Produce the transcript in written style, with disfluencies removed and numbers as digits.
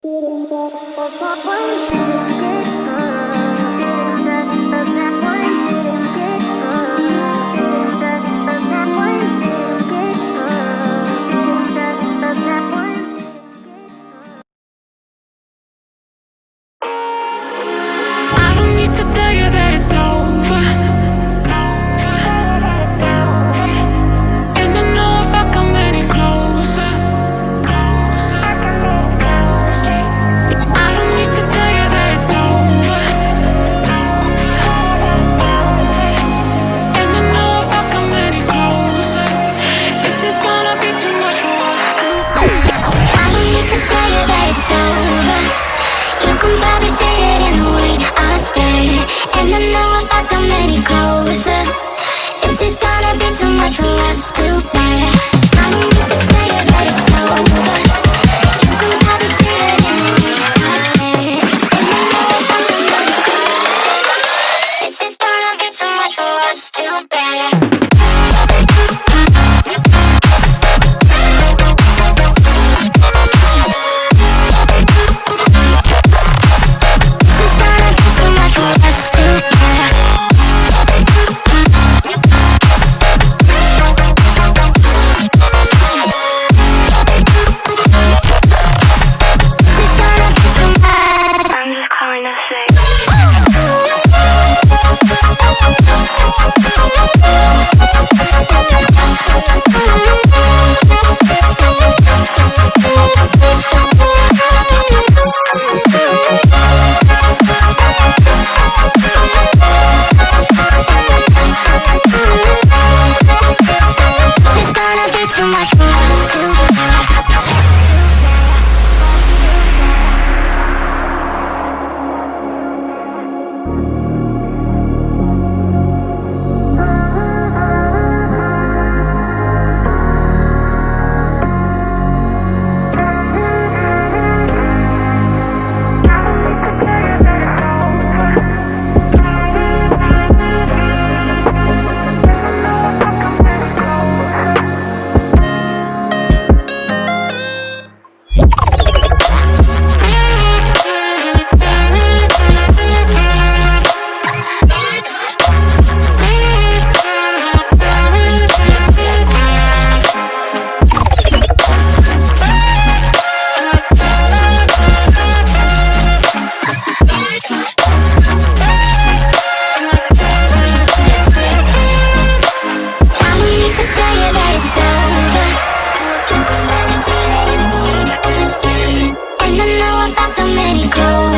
don't need to tell you that it's over, and I know if I come any closer, I don't need to tell you that it's over, and I know if I come any closer, this is gonna be too much for us to bear. I don't need to tell you that it's over. You can probably see it in the way I stare, and I know if I come any closer, this is gonna be too much for us to bear. I don't need to tell you that it's over. You can probably see it in the way I stare, and I know if I come any closer, this is gonna be too much for us to bear. Close.